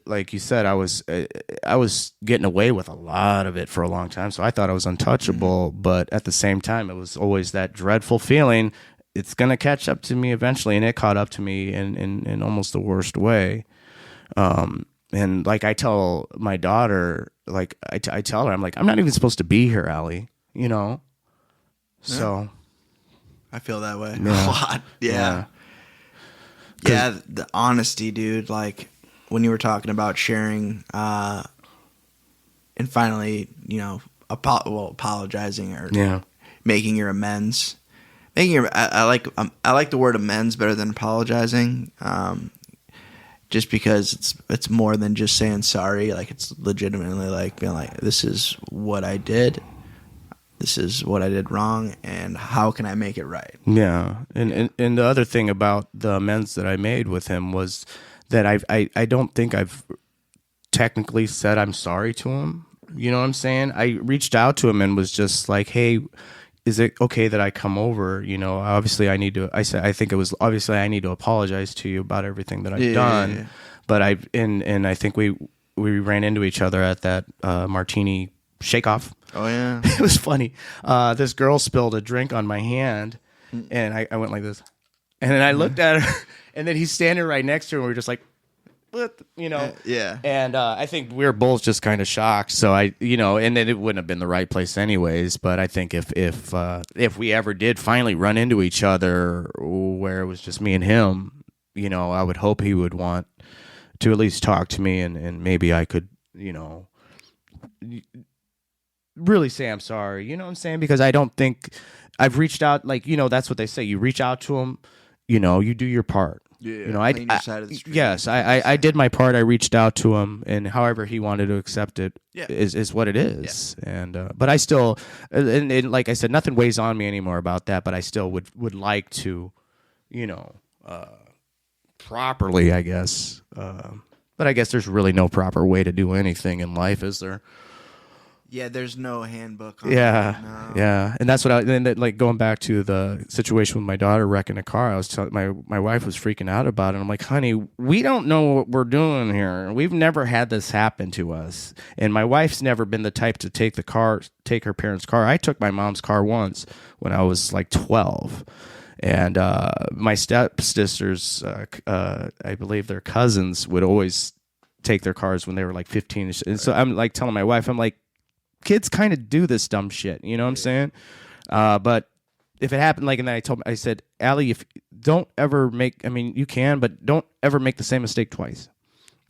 like you said, I was getting away with a lot of it for a long time. So I thought I was untouchable. Mm-hmm. But at the same time, it was always that dreadful feeling. It's going to catch up to me eventually. And it caught up to me in almost the worst way. And like I tell my daughter, like I tell her, I'm like, I'm not even supposed to be here, Allie, So I feel that way a lot. Yeah. Yeah. The honesty, dude, like when you were talking about sharing, and finally, apologizing or making your amends, I like the word amends better than apologizing. Just because it's more than just saying sorry. Like it's legitimately like being like, this is what I did. This is what I did wrong, and how can I make it right? Yeah, and the other thing about the amends that I made with him was that I don't think I've technically said I'm sorry to him. You know what I'm saying? I reached out to him and was just like, hey, is it okay that I come over? Obviously I need to. I think it was obviously I need to apologize to you about everything that I've done. Yeah. But I think we ran into each other at that martini shake off. Oh yeah. It was funny. This girl spilled a drink on my hand, and I went like this, and then I looked at her, and then he's standing right next to her, and we were just like, what, Yeah. And I think we were both just kind of shocked. So and then it wouldn't have been the right place anyways. But I think if we ever did finally run into each other, where it was just me and him, I would hope he would want to at least talk to me, and maybe I could, really say I'm sorry. You know what I'm saying? Because I don't think I've reached out. Like, that's what they say. You reach out to him. You do your part. Yeah, clean your side of the street. Yes, I did my part. I reached out to him, and however he wanted to accept it is what it is. Yeah. And but I still, and like I said, nothing weighs on me anymore about that. But I still would like to, properly, I guess. But I guess there's really no proper way to do anything in life, is there? Yeah, there's no handbook on that. No. Yeah. And that's what like going back to the situation with my daughter wrecking a car, I was telling my wife was freaking out about it. I'm like, honey, we don't know what we're doing here. We've never had this happen to us. And my wife's never been the type to take her parents' car. I took my mom's car once when I was like 12. And my stepsisters, I believe their cousins, would always take their cars when they were like 15. And so I'm like telling my wife, I'm like, kids kind of do this dumb shit, you know what I'm saying? But if it happened, like, and then I said, Allie, if don't ever you can, but don't ever make the same mistake twice.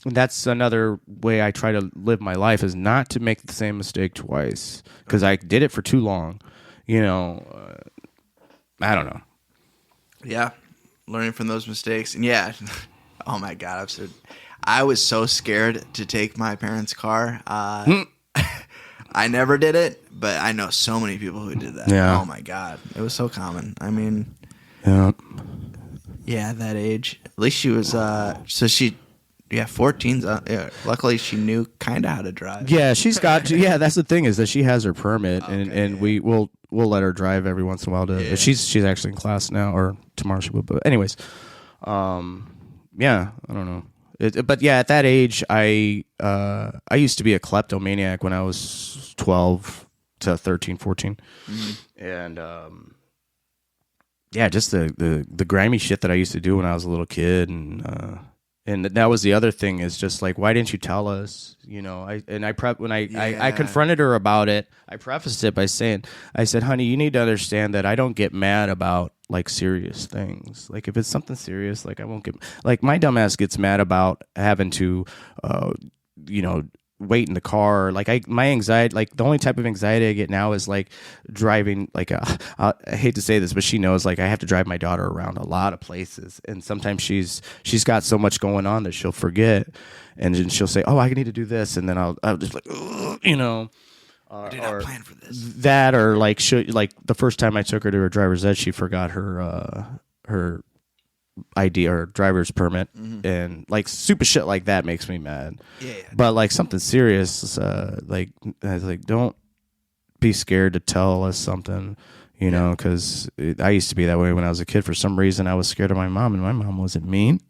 And that's another way I try to live my life, is not to make the same mistake twice, because I did it for too long. I don't know. Yeah, learning from those mistakes, and oh my God, I was so scared to take my parents' car. I never did it, but I know so many people who did that. Yeah. Oh my God, it was so common. I mean, at that age, at least she was. 14's. Luckily, she knew kind of how to drive. Yeah, she's got. That's the thing, is that she has her permit, and we'll let her drive every once in a while. She's actually in class now, or tomorrow she will. But anyways, I don't know. But at that age, I used to be a kleptomaniac when I was 12 to 13, 14. Mm-hmm. And just the grimy shit that I used to do when I was a little kid, and that was the other thing, is just like, why didn't you tell us? I confronted her about it. I prefaced it by saying, I said, honey, you need to understand that I don't get mad about like serious things. Like if it's something serious, like I won't get, like my dumbass gets mad about having to, wait in the car. Like my anxiety, like the only type of anxiety I get now is like driving, like I hate to say this, but she knows, like I have to drive my daughter around a lot of places, and sometimes she's got so much going on that she'll forget, and then she'll say, oh, I need to do this, and then I'll just like, I did not plan for this. That, or like the first time I took her to her driver's ed, she forgot her ID or driver's permit, and like stupid shit like that makes me mad. Yeah. But like something serious, like I was like, don't be scared to tell us something, because I used to be that way when I was a kid. For some reason, I was scared of my mom, and my mom wasn't mean,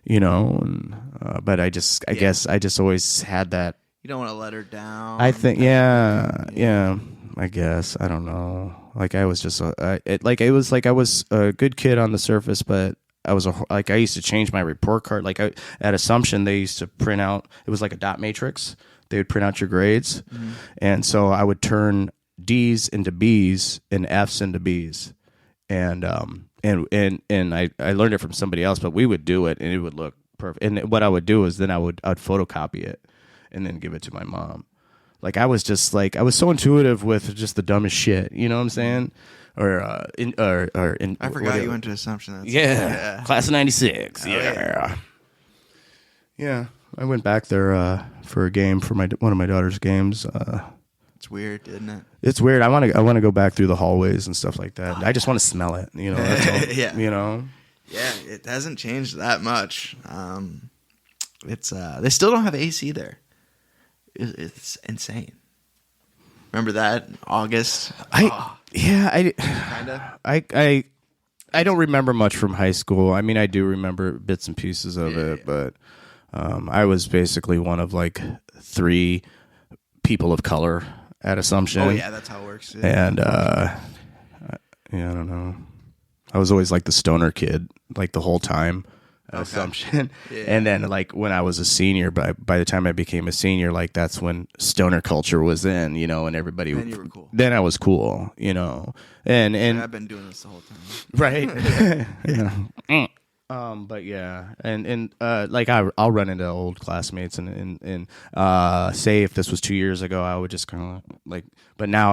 but I guess I just always had that. You don't want to let her down. I think, I guess, I don't know. Like I was just, it was like I was a good kid on the surface, but I used to change my report card. Like at Assumption, they used to print out, it was like a dot matrix. They would print out your grades. Mm-hmm. And so I would turn D's into B's and F's into B's. And I learned it from somebody else, but we would do it and it would look perfect. And what I would do is then I'd photocopy it and then give it to my mom. Like I was so intuitive with just the dumbest shit. You know what I'm saying? I forgot you went to Assumption. Class of '96. Yeah. I went back there for a game for one of my daughter's games. It's weird, isn't it? It's weird. I want to go back through the hallways and stuff like that. I just want to smell it. That's all, yeah. Yeah, it hasn't changed that much. It's they still don't have AC there. It's insane. Remember that August? I don't remember much from high school. I mean, I do remember bits and pieces of it, but I was basically one of like 3 people of color at Assumption. Oh yeah, that's how it works. Yeah. And I don't know. I was always like the stoner kid, like the whole time at Assumption. Yeah. And then like when I was a senior, by the time I became a senior, like that's when stoner culture was in, and everybody. Then you were cool. Then I was cool, and I've been doing this the whole time. right. Yeah. But yeah, and like I'll run into old classmates and say if this was 2 years ago, I would just kind of like, but now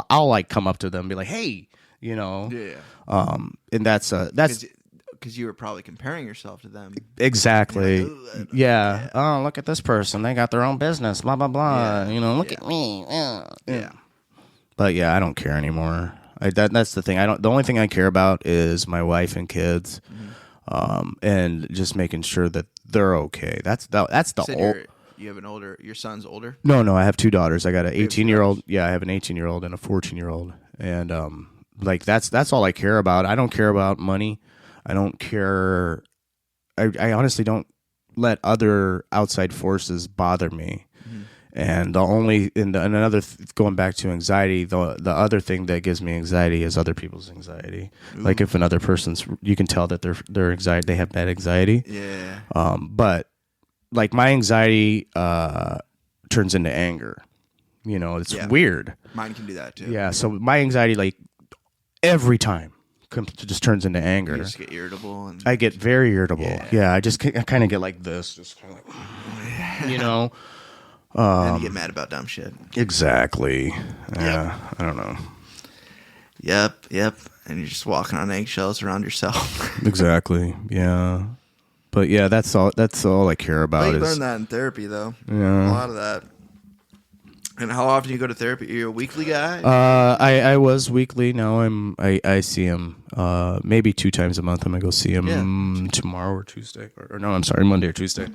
I'll like come up to them and be like, hey, Yeah. And that's because you were probably comparing yourself to them. exactly. Like, yeah. Oh, look at this person. They got their own business. Blah blah blah. Look at me. Yeah. But yeah, I don't care anymore. That's the thing. The only thing I care about is my wife and kids. And just making sure that they're okay. That's the You have your son's older? No, I have two daughters. I got an 18-year-old. Yeah, I have an 18-year-old and a 14-year-old. And like that's all I care about. I don't care about money. I don't care. I honestly don't let other outside forces bother me. And going back to anxiety, the other thing that gives me anxiety is other people's anxiety. Ooh. Like if another person's, you can tell that their anxiety, they have bad anxiety. Yeah. But like my anxiety turns into anger. It's weird. Mine can do that too. Yeah. So my anxiety, like every time, just turns into anger. You just get irritable. I get very irritable. Yeah. I kind of get like this, just kind of like, and you get mad about dumb shit. Exactly. Yeah. I don't know. Yep. And you're just walking on eggshells around yourself. Exactly. Yeah. But yeah, that's all I care about. Well, you learn that in therapy, though. Yeah. A lot of that. And how often do you go to therapy? Are you a weekly guy? I was weekly. Now I see him maybe 2 times a month. I'm gonna go see him tomorrow or Tuesday. Or no, I'm sorry, Monday or Tuesday.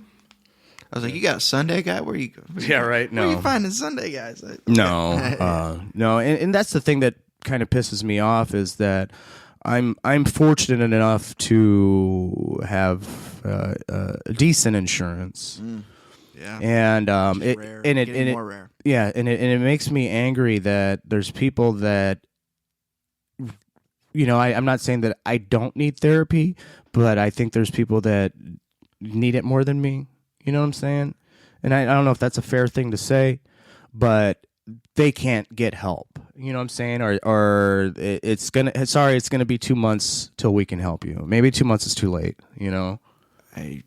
I was like, you got a Sunday guy? Where you? Yeah, right. No, where you finding Sunday guys? No, no, and that's the thing that kind of pisses me off is that I'm fortunate enough to have decent insurance. Yeah, and more rare. Yeah, and it makes me angry that there's people that I'm not saying that I don't need therapy, but I think there's people that need it more than me. You know what I'm saying? And I don't know if that's a fair thing to say, but they can't get help. You know what I'm saying? Or it's gonna be 2 months till we can help you. Maybe 2 months is too late. I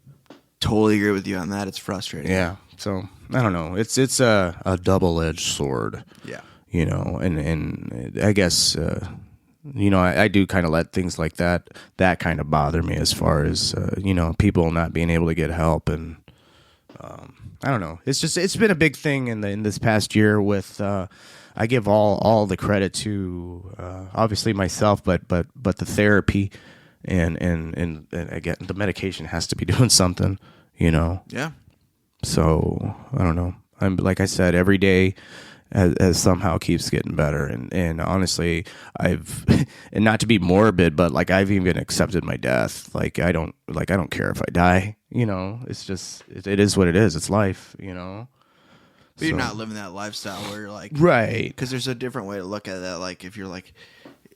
totally agree with you on that. It's frustrating. Yeah. So I don't know. It's a double-edged sword. Yeah. And I guess I do kind of let things like that kind of bother me as far as people not being able to get help. And I don't know. It's been a big thing in this past year with I give all the credit to obviously myself, but the therapy and again the medication has to be doing something, Yeah. So I don't know. I'm like I said, every day as somehow keeps getting better, and honestly, I've and not to be morbid, but like I've even accepted my death. Like I don't care if I die. It's just it is what it is. It's life. But you're not living that lifestyle where you're like right, because there's a different way to look at that. Like if you're like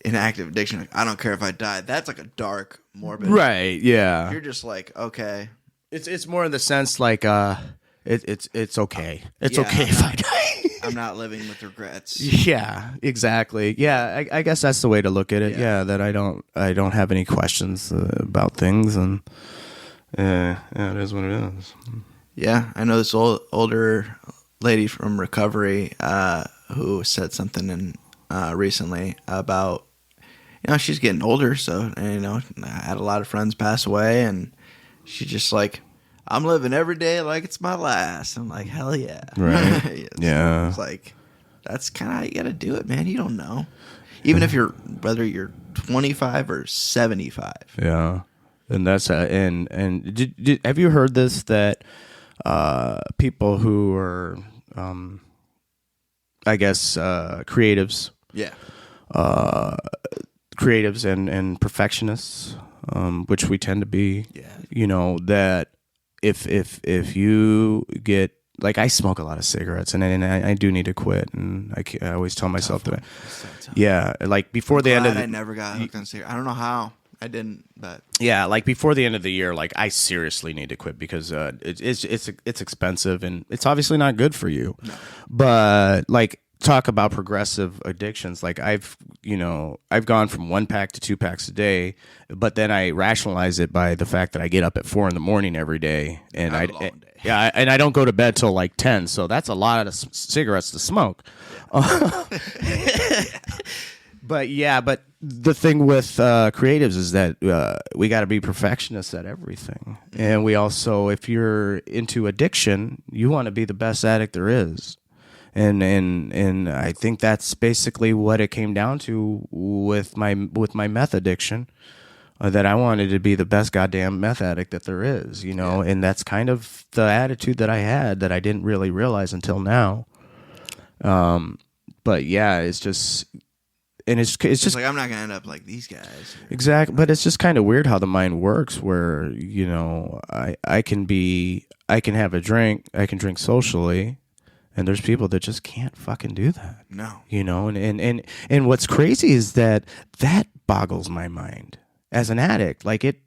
in active addiction, like, I don't care if I die. That's like a dark, morbid. Right. Yeah. You're just like okay. It's more in the sense like it's okay. It's okay if I die. I'm not living with regrets. Yeah, exactly. Yeah, I guess that's the way to look at it. Yeah, that I don't have any questions about things, and it is what it is. Yeah, I know this older lady from recovery who said something recently about she's getting older, so I had a lot of friends pass away, and she's just like, I'm living every day like it's my last. I'm like, hell yeah. Right. Yeah. It's like, that's kind of how you got to do it, man. You don't know. Even if whether you're 25 or 75. Yeah. And that's, and have you heard this, that people who are, I guess, creatives. Yeah. Creatives and perfectionists, which we tend to be. Yeah. That if you get like I smoke a lot of cigarettes, and I do need to quit, and I always tell myself that. Yeah, like before the end of I never got hooked on cigarettes. I don't know how I didn't, but yeah, like before the end of the year, like I seriously need to quit because it's expensive and it's obviously not good for you. No. But like talk about progressive addictions, like I've gone from 1 pack to 2 packs a day, but then I rationalize it by the fact that I get up at 4 a.m. every day, and I don't go to bed till like 10, so that's a lot of cigarettes to smoke. But the thing with creatives is that we got to be perfectionists at everything, and we also, if you're into addiction, you want to be the best addict there is. And I think that's basically what it came down to with my meth addiction, that I wanted to be the best goddamn meth addict that there is, and that's kind of the attitude that I had that I didn't really realize until now. But yeah, it's just, and it's just like I'm not gonna end up like these guys. Exactly, but it's just kind of weird how the mind works, where I can have a drink, I can drink socially. And there's people that just can't fucking do that. No. And what's crazy is that boggles my mind as an addict. Like it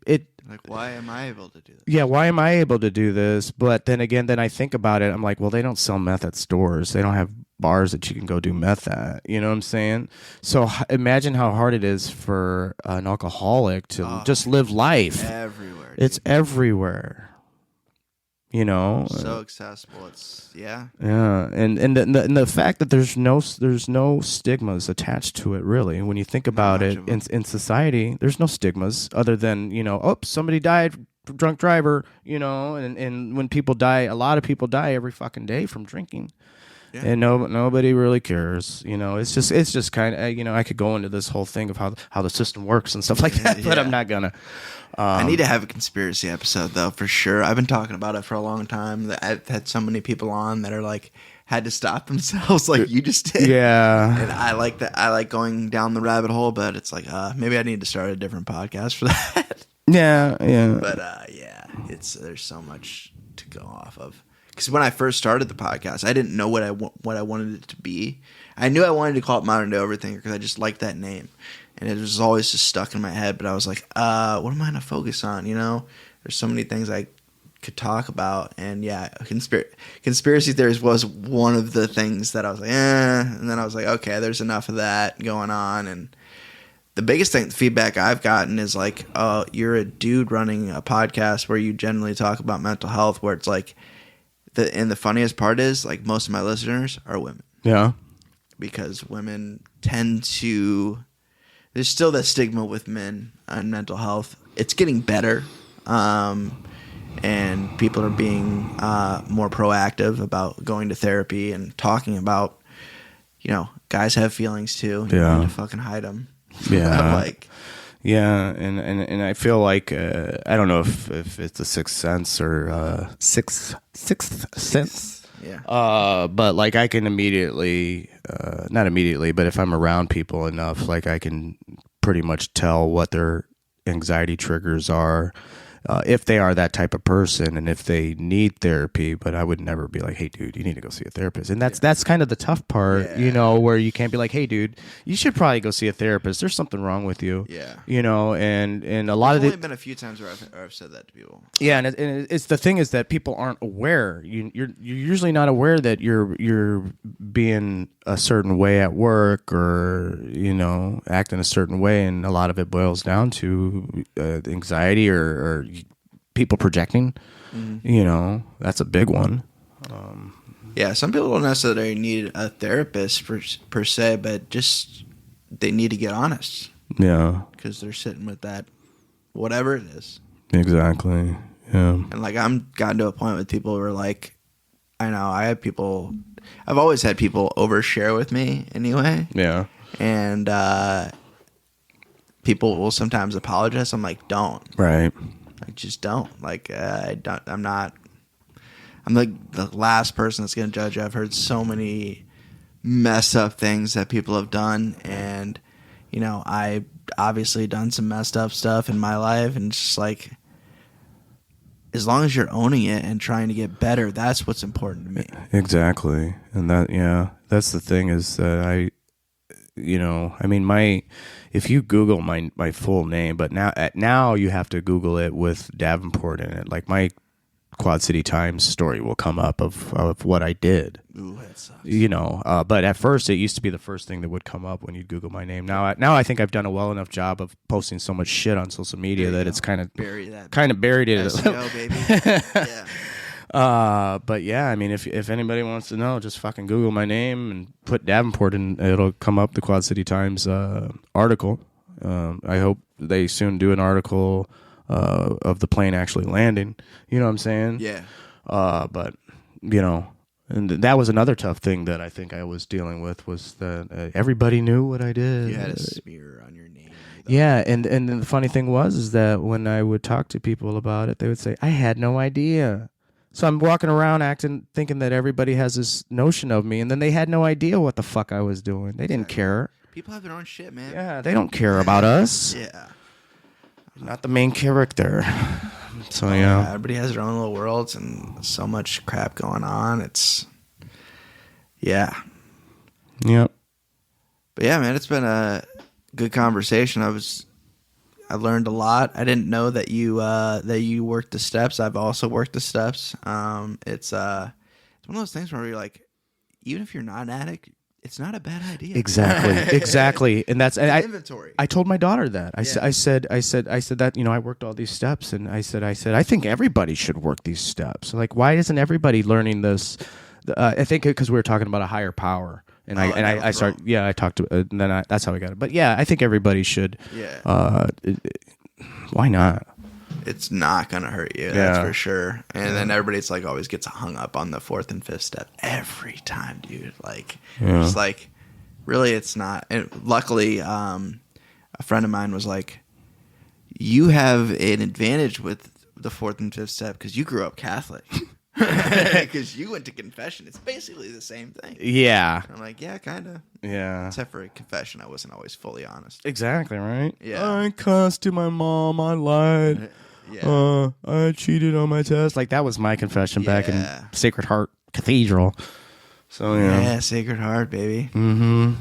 like, why am I able to do this? Yeah, why am I able to do this? But then again, I think about it, I'm like, well, they don't sell meth at stores. They don't have bars that you can go do meth at. You know what I'm saying? So imagine how hard it is for an alcoholic to just live life. Everywhere. Dude. It's everywhere. So accessible. It's yeah, and the fact that there's no stigmas attached to it, really. When you think about it, in society, there's no stigmas other than somebody died, drunk driver, and when people die, a lot of people die every fucking day from drinking. Yeah. And nobody really cares, It's just kind of I could go into this whole thing of how the system works and stuff like that, but I'm not gonna. I need to have a conspiracy episode though, for sure. I've been talking about it for a long time. I've had so many people on that are like had to stop themselves, like you just did. Yeah, and I like that. I like going down the rabbit hole, but it's like maybe I need to start a different podcast for that. Yeah. But there's so much to go off of. Because when I first started the podcast, I didn't know what I wanted it to be. I knew I wanted to call it Modern Day Overthinker because I just liked that name. And it was always just stuck in my head. But I was like, what am I going to focus on? There's so many things I could talk about. And yeah, conspiracy theories was one of the things that I was like, And then I was like, okay, there's enough of that going on. And the biggest feedback I've gotten is like, oh, you're a dude running a podcast where you generally talk about mental health, where it's like, the funniest part is like most of my listeners are women. Yeah. Because women tend to... There's still that stigma with men on mental health. It's getting better, and people are being more proactive about going to therapy and talking about, guys have feelings too. You don't need to fucking hide them. Yeah, yeah, and I feel like I don't know if it's a sixth sense or sixth sense. Yeah. But like I can immediately, not immediately, but if I'm around people enough, like I can pretty much tell what their anxiety triggers are, if they are that type of person and if they need therapy. But I would never be like, hey, dude, you need to go see a therapist. And that's kind of the tough part, where you can't be like, hey, dude, you should probably go see a therapist. There's something wrong with you. Yeah. And a lot of it. There's only been a few times where I've said that to people. Yeah, and it's the thing is that people aren't aware. You're usually not aware that you're being a certain way at work or acting a certain way, and a lot of it boils down to anxiety or people projecting. Mm-hmm. That's a big one. Yeah, some people don't necessarily need a therapist per se, but just they need to get honest. Yeah, because they're sitting with that, whatever it is. Exactly. Yeah. And like I'm gotten to a point with people where like, I know I've always had people overshare with me anyway. Yeah. And people will sometimes apologize. I'm like, don't. Right. Like, just don't. Like, I'm like the last person that's going to judge you. I've heard so many messed up things that people have done. And, I obviously done some messed up stuff in my life. And it's just like, as long as you're owning it and trying to get better, that's what's important to me. Exactly. And that's the thing is that if you Google my full name, but now you have to Google it with Davenport in it. Like my Quad City Times story will come up of what I did. Ooh, that sucks. But at first it used to be the first thing that would come up when you Google my name. Now I think I've done a well enough job of posting so much shit on social media that it's kind of buried it. SEO, baby. Yeah. But yeah, I mean, if anybody wants to know, just fucking Google my name and put Davenport and it'll come up, the Quad City Times article. I hope they soon do an article of the plane actually landing. You know what I'm saying? Yeah. But, and that was another tough thing that I think I was dealing with was that everybody knew what I did. You had a smear on your name. Yeah, and the funny thing was that when I would talk to people about it, they would say, I had no idea. So I'm walking around thinking that everybody has this notion of me, and then they had no idea what the fuck I was doing. They didn't care. People have their own shit, man. Yeah, they don't care about us. Yeah. Not the main character. So, yeah. Everybody has their own little worlds and so much crap going on. It's, yeah. Yep. But yeah, man, it's been a good conversation. I learned a lot. I didn't know that you worked the steps. I've also worked the steps. It's one of those things where you're like, even if you're not an addict, it's not a bad idea. Exactly. And that's inventory. I told my daughter that. I said that, I worked all these steps, and I said I think everybody should work these steps. Like, why isn't everybody learning this? I think because we were talking about a higher power. And I talked to, and then that's how I got it. But yeah, I think everybody should. Yeah. Why not? It's not gonna hurt you. That's for sure. And then everybody's like always gets hung up on the fourth and fifth step every time, dude. Like, just like, really, it's not. And luckily, a friend of mine was like, "You have an advantage with the fourth and fifth step because you grew up Catholic." Because you went to confession. It's basically the same thing. Yeah. I'm like, yeah, kind of. Yeah. Except for confession, I wasn't always fully honest. Exactly, right? Yeah. I cussed to my mom. I lied. Yeah. I cheated on my test. Like, that was my confession back in Sacred Heart Cathedral. So, yeah. Yeah, Sacred Heart, baby. Mm-hmm.